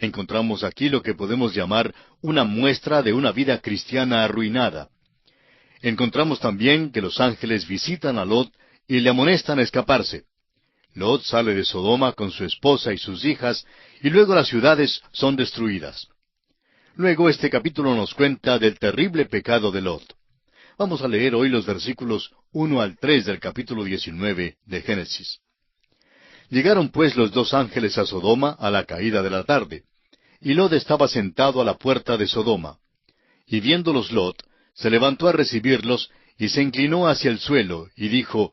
encontramos aquí lo que podemos llamar una muestra de una vida cristiana arruinada. Encontramos también que los ángeles visitan a Lot y le amonestan a escaparse. Lot sale de Sodoma con su esposa y sus hijas, y luego las ciudades son destruidas. Luego este capítulo nos cuenta del terrible pecado de Lot. Vamos a leer hoy los versículos 1 al 3 del capítulo 19 de Génesis. Llegaron pues los dos ángeles a Sodoma a la caída de la tarde, y Lot estaba sentado a la puerta de Sodoma. Y viéndolos Lot, se levantó a recibirlos, y se inclinó hacia el suelo, y dijo,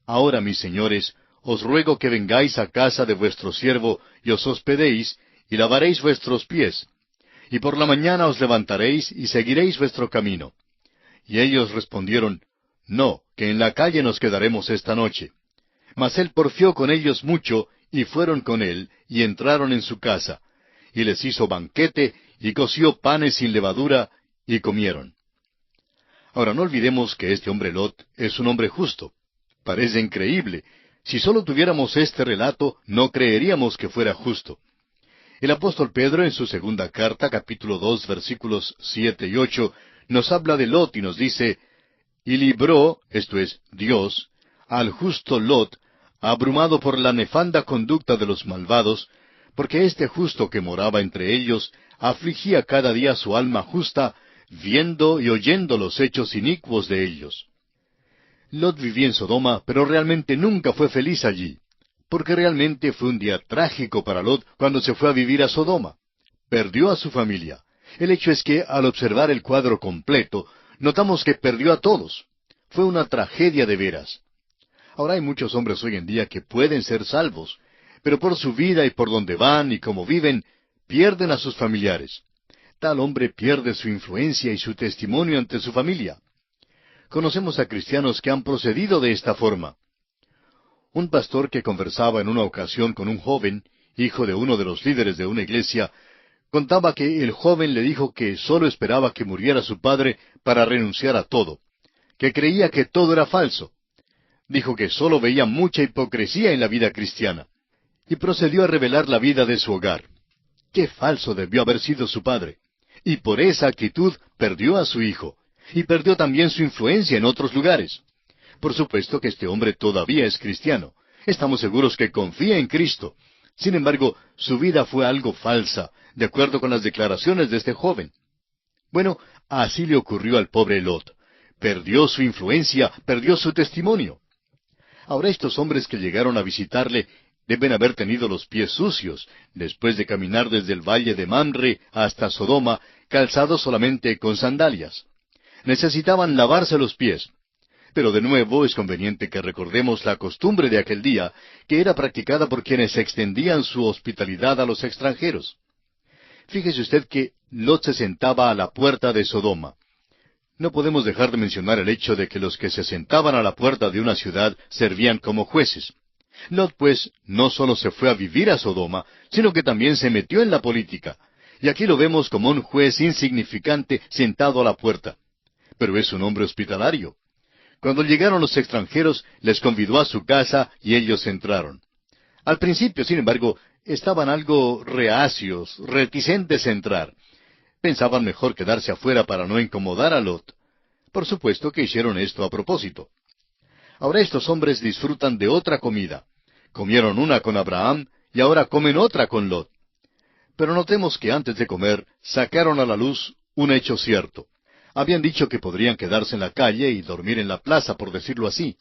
Ahora, mis señores, os ruego que vengáis a casa de vuestro siervo, y os hospedéis, y lavaréis vuestros pies, y por la mañana os levantaréis, y seguiréis vuestro camino. Y ellos respondieron, No, que en la calle nos quedaremos esta noche. Mas él porfió con ellos mucho, y fueron con él, y entraron en su casa, y les hizo banquete, y coció panes sin levadura, y comieron. Ahora, no olvidemos que este hombre Lot es un hombre justo. Parece increíble. Si solo tuviéramos este relato, no creeríamos que fuera justo. El apóstol Pedro, en su segunda carta, capítulo 2, versículos 7 y 8, nos habla de Lot y nos dice, Y libró, esto es, Dios, al justo Lot, abrumado por la nefanda conducta de los malvados, porque este justo que moraba entre ellos, afligía cada día su alma justa, viendo y oyendo los hechos inicuos de ellos. Lot vivía en Sodoma, pero realmente nunca fue feliz allí, porque realmente fue un día trágico para Lot cuando se fue a vivir a Sodoma. Perdió a su familia. El hecho es que, al observar el cuadro completo, notamos que perdió a todos. Fue una tragedia de veras. Ahora hay muchos hombres hoy en día que pueden ser salvos, pero por su vida y por donde van y cómo viven, pierden a sus familiares. Tal hombre pierde su influencia y su testimonio ante su familia. Conocemos a cristianos que han procedido de esta forma. Un pastor que conversaba en una ocasión con un joven, hijo de uno de los líderes de una iglesia, contaba que el joven le dijo que sólo esperaba que muriera su padre para renunciar a todo, que creía que todo era falso. Dijo que sólo veía mucha hipocresía en la vida cristiana, y procedió a revelar la vida de su hogar. Qué falso debió haber sido su padre. Y por esa actitud perdió a su hijo, y perdió también su influencia en otros lugares. Por supuesto que este hombre todavía es cristiano. Estamos seguros que confía en Cristo. Sin embargo, su vida fue algo falsa, de acuerdo con las declaraciones de este joven. Bueno, así le ocurrió al pobre Lot. Perdió su influencia, perdió su testimonio. Ahora estos hombres que llegaron a visitarle deben haber tenido los pies sucios, después de caminar desde el valle de Mamre hasta Sodoma, calzados solamente con sandalias. Necesitaban lavarse los pies. Pero de nuevo es conveniente que recordemos la costumbre de aquel día, que era practicada por quienes extendían su hospitalidad a los extranjeros. Fíjese usted que Lot se sentaba a la puerta de Sodoma. No podemos dejar de mencionar el hecho de que los que se sentaban a la puerta de una ciudad servían como jueces. Lot, pues, no solo se fue a vivir a Sodoma, sino que también se metió en la política. Y aquí lo vemos como un juez insignificante sentado a la puerta. Pero es un hombre hospitalario. Cuando llegaron los extranjeros, les convidó a su casa y ellos entraron. Al principio, sin embargo, estaban algo reacios, reticentes a entrar. Pensaban mejor quedarse afuera para no incomodar a Lot. Por supuesto que hicieron esto a propósito. Ahora estos hombres disfrutan de otra comida. Comieron una con Abraham y ahora comen otra con Lot. Pero notemos que antes de comer sacaron a la luz un hecho cierto. Habían dicho que podrían quedarse en la calle y dormir en la plaza, por decirlo así.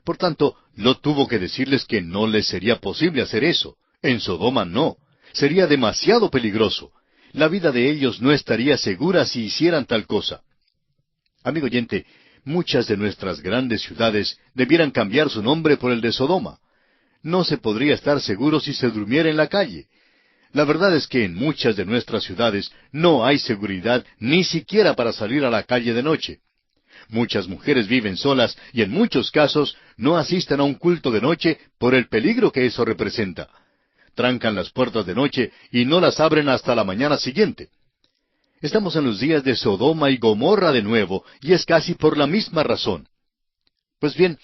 Por tanto, Lot tuvo que decirles que no les sería posible hacer eso. En Sodoma no. Sería demasiado peligroso. La vida de ellos no estaría segura si hicieran tal cosa. Amigo oyente, muchas de nuestras grandes ciudades debieran cambiar su nombre por el de Sodoma. No se podría estar seguro si se durmiera en la calle. La verdad es que en muchas de nuestras ciudades no hay seguridad ni siquiera para salir a la calle de noche. Muchas mujeres viven solas y en muchos casos no asisten a un culto de noche por el peligro que eso representa. Trancan las puertas de noche y no las abren hasta la mañana siguiente. Estamos en los días de Sodoma y Gomorra de nuevo, y es casi por la misma razón. Pues bien,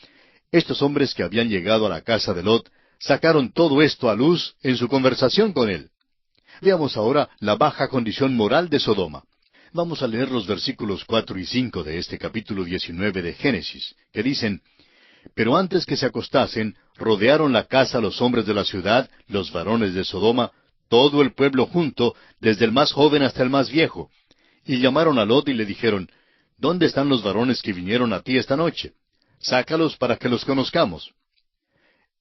estos hombres que habían llegado a la casa de Lot sacaron todo esto a luz en su conversación con él. Veamos ahora la baja condición moral de Sodoma. Vamos a leer los versículos 4 y 5 de este capítulo 19 de Génesis, que dicen: Pero antes que se acostasen, rodearon la casa los hombres de la ciudad, los varones de Sodoma, todo el pueblo junto, desde el más joven hasta el más viejo. Y llamaron a Lot y le dijeron: ¿Dónde están los varones que vinieron a ti esta noche? Sácalos para que los conozcamos.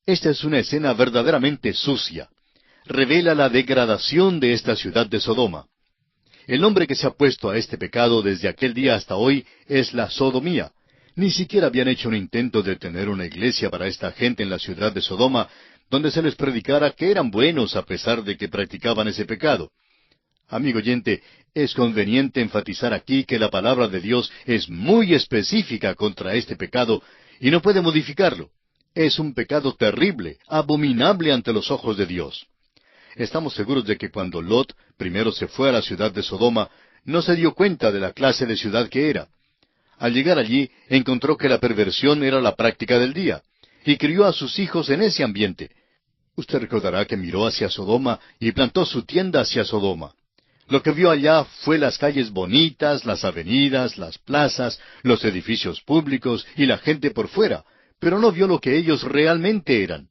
Esta es una escena verdaderamente sucia. Revela la degradación de esta ciudad de Sodoma. El nombre que se ha puesto a este pecado desde aquel día hasta hoy es la sodomía. Ni siquiera habían hecho un intento de tener una iglesia para esta gente en la ciudad de Sodoma, donde se les predicara que eran buenos a pesar de que practicaban ese pecado. Amigo oyente, es conveniente enfatizar aquí que la palabra de Dios es muy específica contra este pecado y no puede modificarlo. Es un pecado terrible, abominable ante los ojos de Dios. Estamos seguros de que cuando Lot primero se fue a la ciudad de Sodoma, no se dio cuenta de la clase de ciudad que era. Al llegar allí, encontró que la perversión era la práctica del día, y crió a sus hijos en ese ambiente. Usted recordará que miró hacia Sodoma y plantó su tienda hacia Sodoma. Lo que vio allá fue las calles bonitas, las avenidas, las plazas, los edificios públicos y la gente por fuera, pero no vio lo que ellos realmente eran.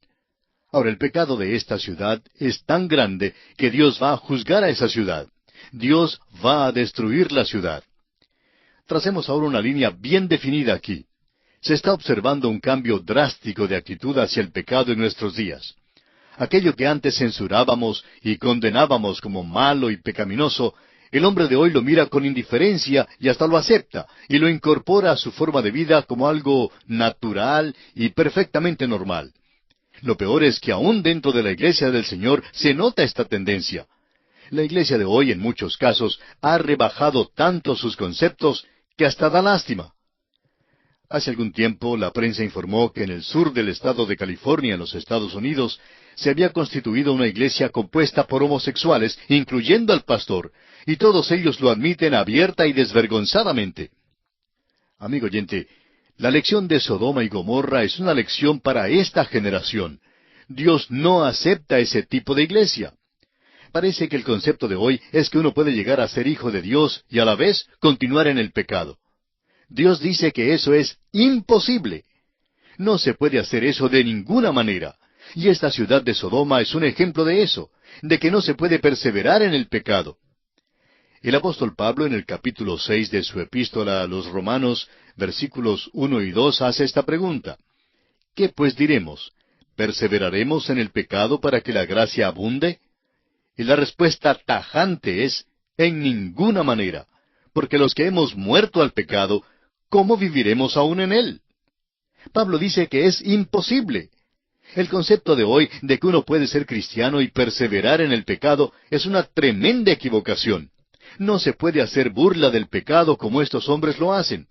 Ahora, el pecado de esta ciudad es tan grande que Dios va a juzgar a esa ciudad. Dios va a destruir la ciudad. Tracemos ahora una línea bien definida aquí. Se está observando un cambio drástico de actitud hacia el pecado en nuestros días. Aquello que antes censurábamos y condenábamos como malo y pecaminoso, el hombre de hoy lo mira con indiferencia y hasta lo acepta, y lo incorpora a su forma de vida como algo natural y perfectamente normal. Lo peor es que aún dentro de la iglesia del Señor se nota esta tendencia. La iglesia de hoy, en muchos casos, ha rebajado tanto sus conceptos que hasta da lástima. Hace algún tiempo la prensa informó que en el sur del estado de California, en los Estados Unidos, se había constituido una iglesia compuesta por homosexuales, incluyendo al pastor, y todos ellos lo admiten abierta y desvergonzadamente. Amigo oyente, la lección de Sodoma y Gomorra es una lección para esta generación. Dios no acepta ese tipo de iglesia. Parece que el concepto de hoy es que uno puede llegar a ser hijo de Dios y a la vez continuar en el pecado. Dios dice que eso es imposible. No se puede hacer eso de ninguna manera. Y esta ciudad de Sodoma es un ejemplo de eso, de que no se puede perseverar en el pecado. El apóstol Pablo, en el capítulo 6 de su epístola a los Romanos, versículos 1 y 2, hace esta pregunta: ¿Qué pues diremos? ¿Perseveraremos en el pecado para que la gracia abunde? Y la respuesta tajante es: en ninguna manera, porque los que hemos muerto al pecado, ¿cómo viviremos aún en él? Pablo dice que es imposible. El concepto de hoy de que uno puede ser cristiano y perseverar en el pecado es una tremenda equivocación. No se puede hacer burla del pecado como estos hombres lo hacen.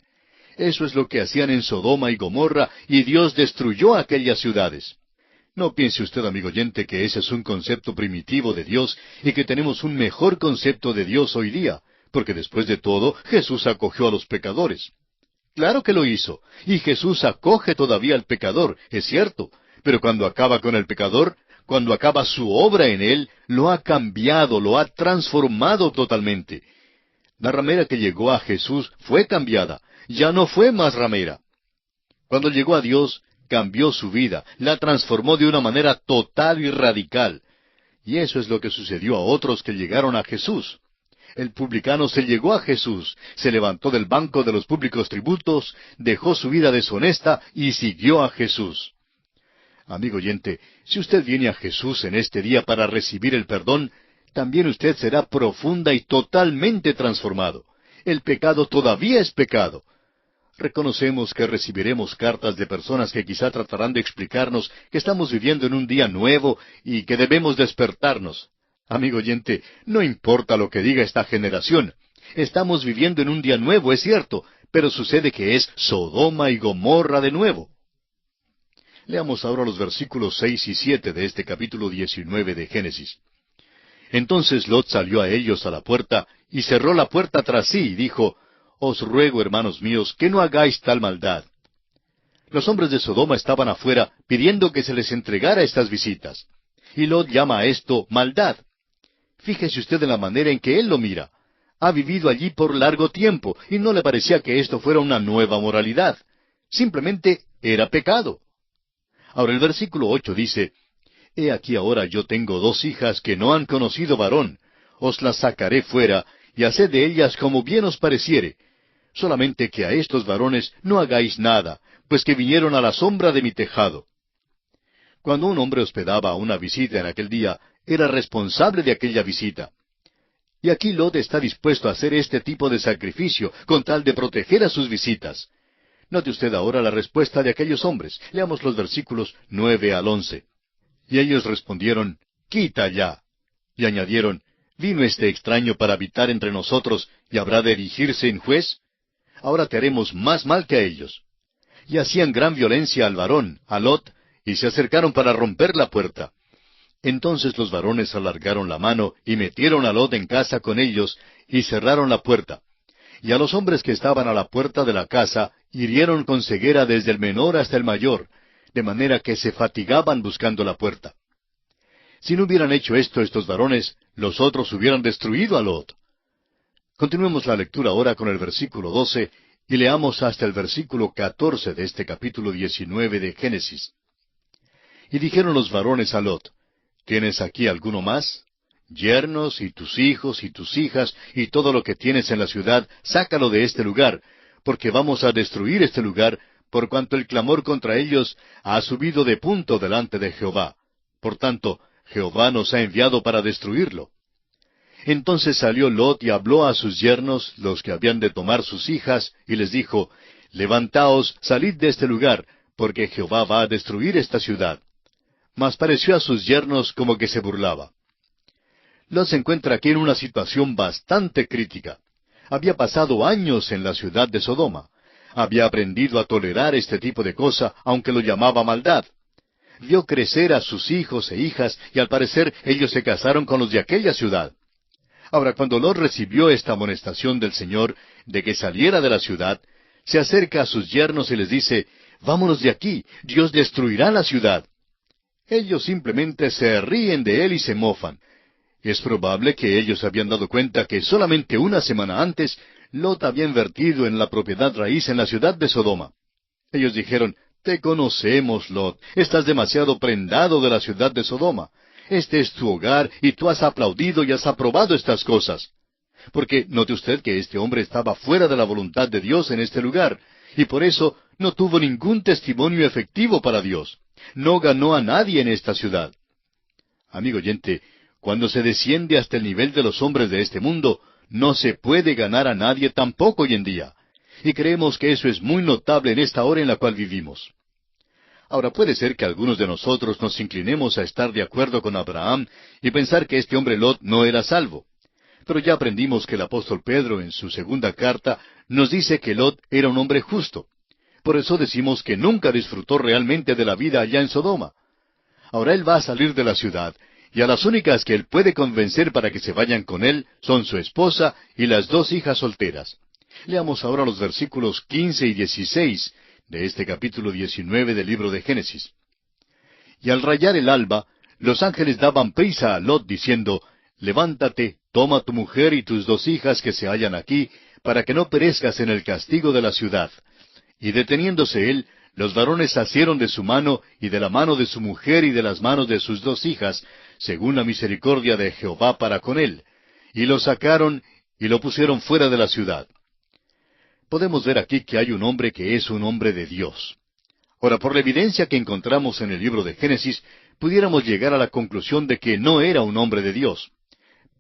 Eso es lo que hacían en Sodoma y Gomorra, y Dios destruyó aquellas ciudades. No piense usted, amigo oyente, que ese es un concepto primitivo de Dios y que tenemos un mejor concepto de Dios hoy día, porque después de todo Jesús acogió a los pecadores. Claro que lo hizo, y Jesús acoge todavía al pecador, es cierto, pero cuando acaba con el pecador, cuando acaba su obra en él, lo ha cambiado, lo ha transformado totalmente. La ramera que llegó a Jesús fue cambiada, ya no fue más ramera. Cuando llegó a Dios, cambió su vida, la transformó de una manera total y radical. Y eso es lo que sucedió a otros que llegaron a Jesús. El publicano se llegó a Jesús, se levantó del banco de los públicos tributos, dejó su vida deshonesta y siguió a Jesús. Amigo oyente, si usted viene a Jesús en este día para recibir el perdón, también usted será profunda y totalmente transformado. El pecado todavía es pecado. Reconocemos que recibiremos cartas de personas que quizá tratarán de explicarnos que estamos viviendo en un día nuevo y que debemos despertarnos. Amigo oyente, no importa lo que diga esta generación. Estamos viviendo en un día nuevo, es cierto, pero sucede que es Sodoma y Gomorra de nuevo. Leamos ahora los versículos 6 y 7 de este capítulo 19 de Génesis. Entonces Lot salió a ellos a la puerta, y cerró la puerta tras sí, y dijo: Os ruego, hermanos míos, que no hagáis tal maldad. Los hombres de Sodoma estaban afuera, pidiendo que se les entregara estas visitas. Y Lot llama a esto maldad. Fíjese usted en la manera en que él lo mira. Ha vivido allí por largo tiempo y no le parecía que esto fuera una nueva moralidad. Simplemente era pecado. Ahora el versículo 8 dice, He aquí ahora yo tengo 2 hijas que no han conocido varón. Os las sacaré fuera, y haced de ellas como bien os pareciere. Solamente que a estos varones no hagáis nada, pues que vinieron a la sombra de mi tejado. Cuando un hombre hospedaba una visita en aquel día, era responsable de aquella visita. Y aquí Lot está dispuesto a hacer este tipo de sacrificio, con tal de proteger a sus visitas. Note usted ahora la respuesta de aquellos hombres. Leamos los versículos 9 al 11. Y ellos respondieron, Quita ya. Y añadieron, ¿Vino este extraño para habitar entre nosotros y habrá de erigirse en juez? Ahora te haremos más mal que a ellos. Y hacían gran violencia al varón, a Lot, y se acercaron para romper la puerta. Entonces los varones alargaron la mano y metieron a Lot en casa con ellos y cerraron la puerta. Y a los hombres que estaban a la puerta de la casa hirieron con ceguera desde el menor hasta el mayor, de manera que se fatigaban buscando la puerta. Si no hubieran hecho esto estos varones, los otros hubieran destruido a Lot. Continuemos la lectura ahora con el versículo 12 y leamos hasta el versículo 14 de este capítulo 19 de Génesis. Y dijeron los varones a Lot, ¿Tienes aquí alguno más? Yernos y tus hijos y tus hijas y todo lo que tienes en la ciudad, sácalo de este lugar, porque vamos a destruir este lugar, por cuanto el clamor contra ellos ha subido de punto delante de Jehová. Por tanto, Jehová nos ha enviado para destruirlo. Entonces salió Lot y habló a sus yernos, los que habían de tomar sus hijas, y les dijo, Levantaos, salid de este lugar, porque Jehová va a destruir esta ciudad. Mas pareció a sus yernos como que se burlaba. Lot se encuentra aquí en una situación bastante crítica. Había pasado años en la ciudad de Sodoma. Había aprendido a tolerar este tipo de cosa, aunque lo llamaba maldad. Vio crecer a sus hijos e hijas, y al parecer ellos se casaron con los de aquella ciudad. Ahora, cuando Lot recibió esta amonestación del Señor de que saliera de la ciudad, se acerca a sus yernos y les dice, Vámonos de aquí, Dios destruirá la ciudad. Ellos simplemente se ríen de él y se mofan. Es probable que ellos habían dado cuenta que solamente una semana antes, Lot había invertido en la propiedad raíz en la ciudad de Sodoma. Ellos dijeron, Te conocemos, Lot, estás demasiado prendado de la ciudad de Sodoma. Este es tu hogar y tú has aplaudido y has aprobado estas cosas. Porque note usted que este hombre estaba fuera de la voluntad de Dios en este lugar, y por eso no tuvo ningún testimonio efectivo para Dios. No ganó a nadie en esta ciudad. Amigo oyente, cuando se desciende hasta el nivel de los hombres de este mundo, no se puede ganar a nadie tampoco hoy en día. Y creemos que eso es muy notable en esta hora en la cual vivimos. Ahora puede ser que algunos de nosotros nos inclinemos a estar de acuerdo con Abraham y pensar que este hombre Lot no era salvo. Pero ya aprendimos que el apóstol Pedro en su segunda carta nos dice que Lot era un hombre justo. Por eso decimos que nunca disfrutó realmente de la vida allá en Sodoma. Ahora él va a salir de la ciudad, y a las únicas que él puede convencer para que se vayan con él son su esposa y las 2 hijas solteras. Leamos ahora los versículos 15 y 16 de este capítulo 19 del libro de Génesis. Y al rayar el alba, los ángeles daban prisa a Lot diciendo, Levántate, toma tu mujer y tus 2 hijas que se hallan aquí, para que no perezcas en el castigo de la ciudad. Y deteniéndose él, los varones asieron de su mano y de la mano de su mujer y de las manos de sus 2 hijas, según la misericordia de Jehová para con él, y lo sacaron y lo pusieron fuera de la ciudad. Podemos ver aquí que hay un hombre que es un hombre de Dios. Ahora, por la evidencia que encontramos en el libro de Génesis, pudiéramos llegar a la conclusión de que no era un hombre de Dios.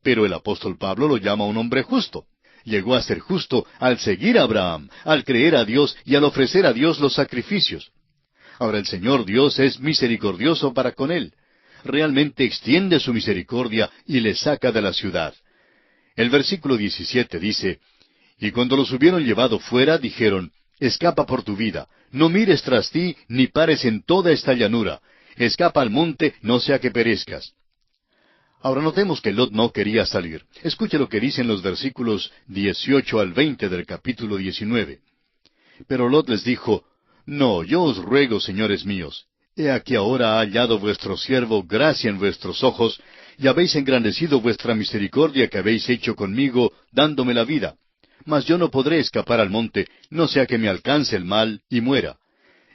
Pero el apóstol Pablo lo llama un hombre justo. Llegó a ser justo al seguir a Abraham, al creer a Dios y al ofrecer a Dios los sacrificios. Ahora el Señor Dios es misericordioso para con él. Realmente extiende su misericordia y le saca de la ciudad. El versículo 17 dice, Y cuando los hubieron llevado fuera, dijeron, Escapa por tu vida, no mires tras ti, ni pares en toda esta llanura. Escapa al monte, no sea que perezcas. Ahora notemos que Lot no quería salir. Escuche lo que dicen los versículos 18 al 20 del capítulo 19. Pero Lot les dijo, No, yo os ruego, señores míos, he aquí ahora ha hallado vuestro siervo gracia en vuestros ojos, y habéis engrandecido vuestra misericordia que habéis hecho conmigo, dándome la vida. Mas yo no podré escapar al monte, no sea que me alcance el mal y muera.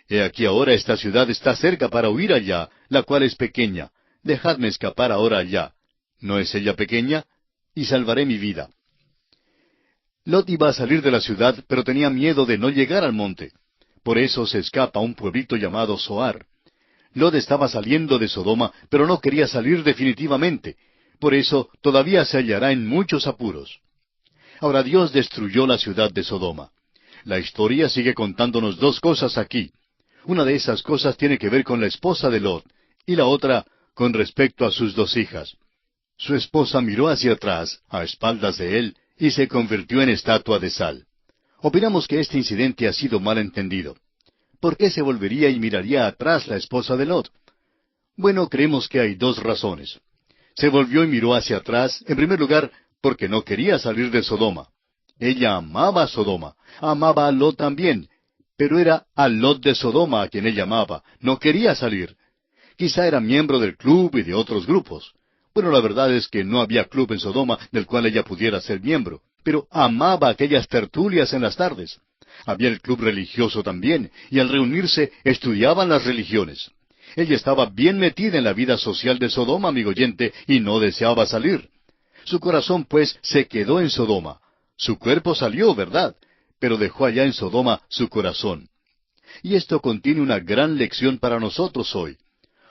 He aquí ahora esta ciudad está cerca para huir allá, la cual es pequeña. Dejadme escapar ahora allá. ¿No es ella pequeña? Y salvaré mi vida. Lot iba a salir de la ciudad, pero tenía miedo de no llegar al monte. Por eso se escapa a un pueblito llamado Zoar. Lot estaba saliendo de Sodoma, pero no quería salir definitivamente. Por eso todavía se hallará en muchos apuros. Ahora Dios destruyó la ciudad de Sodoma. La historia sigue contándonos dos cosas aquí. Una de esas cosas tiene que ver con la esposa de Lot, y la otra con respecto a sus dos hijas. Su esposa miró hacia atrás, a espaldas de él, y se convirtió en estatua de sal. Opinamos que este incidente ha sido mal entendido. ¿Por qué se volvería y miraría atrás la esposa de Lot? Bueno, creemos que hay dos razones. Se volvió y miró hacia atrás, en primer lugar, porque no quería salir de Sodoma. Ella amaba a Sodoma, amaba a Lot también, pero era a Lot de Sodoma a quien ella amaba, no quería salir. Quizá era miembro del club y de otros grupos. Bueno, la verdad es que no había club en Sodoma del cual ella pudiera ser miembro, pero amaba aquellas tertulias en las tardes. Había el club religioso también, y al reunirse estudiaban las religiones. Ella estaba bien metida en la vida social de Sodoma, amigo oyente, y no deseaba salir. Su corazón, pues, se quedó en Sodoma. Su cuerpo salió, ¿verdad? Pero dejó allá en Sodoma su corazón. Y esto contiene una gran lección para nosotros hoy.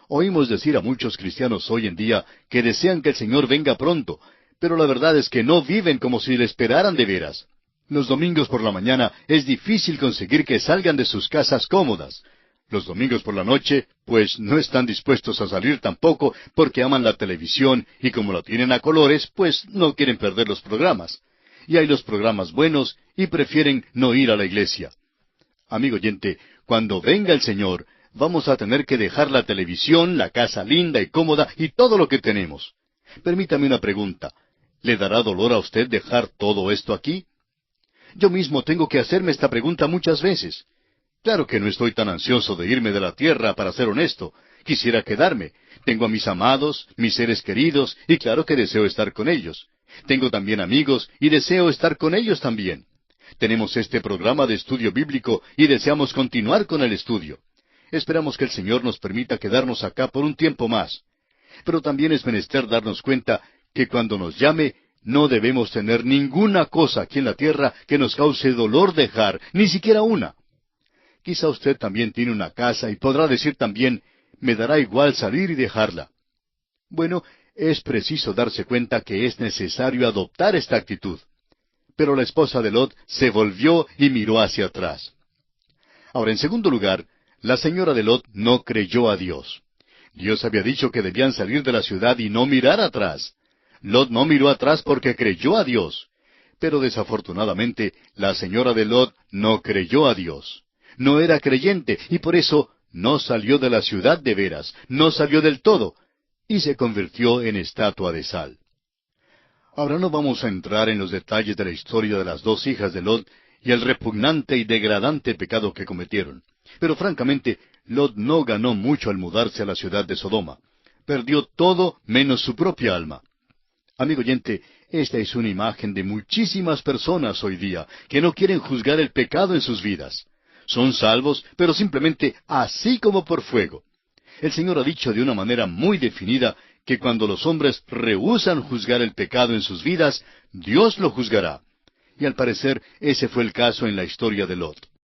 Oímos decir a muchos cristianos hoy en día que desean que el Señor venga pronto, pero la verdad es que no viven como si le esperaran de veras. Los domingos por la mañana es difícil conseguir que salgan de sus casas cómodas. Los domingos por la noche, pues no están dispuestos a salir tampoco porque aman la televisión y como lo tienen a colores, pues no quieren perder los programas. Y hay los programas buenos y prefieren no ir a la iglesia. Amigo oyente, cuando venga el Señor, vamos a tener que dejar la televisión, la casa linda y cómoda y todo lo que tenemos. Permítame una pregunta. ¿Le dará dolor a usted dejar todo esto aquí? Yo mismo tengo que hacerme esta pregunta muchas veces. Claro que no estoy tan ansioso de irme de la tierra, para ser honesto. Quisiera quedarme. Tengo a mis amados, mis seres queridos, y claro que deseo estar con ellos. Tengo también amigos, y deseo estar con ellos también. Tenemos este programa de estudio bíblico, y deseamos continuar con el estudio. Esperamos que el Señor nos permita quedarnos acá por un tiempo más. Pero también es menester darnos cuenta que cuando nos llame, no debemos tener ninguna cosa aquí en la tierra que nos cause dolor dejar, ni siquiera una. Quizá usted también tiene una casa y podrá decir también, me dará igual salir y dejarla. Bueno, es preciso darse cuenta que es necesario adoptar esta actitud. Pero la esposa de Lot se volvió y miró hacia atrás. Ahora, en segundo lugar, la señora de Lot no creyó a Dios. Dios había dicho que debían salir de la ciudad y no mirar atrás. Lot no miró atrás porque creyó a Dios. Pero desafortunadamente, la señora de Lot no creyó a Dios. No era creyente y por eso no salió de la ciudad de veras, no salió del todo, y se convirtió en estatua de sal. Ahora no vamos a entrar en los detalles de la historia de las dos hijas de Lot y el repugnante y degradante pecado que cometieron. Pero francamente, Lot no ganó mucho al mudarse a la ciudad de Sodoma. Perdió todo menos su propia alma. Amigo oyente, esta es una imagen de muchísimas personas hoy día que no quieren juzgar el pecado en sus vidas. Son salvos, pero simplemente así como por fuego. El Señor ha dicho de una manera muy definida que cuando los hombres rehúsan juzgar el pecado en sus vidas, Dios lo juzgará. Y al parecer ese fue el caso en la historia de Lot.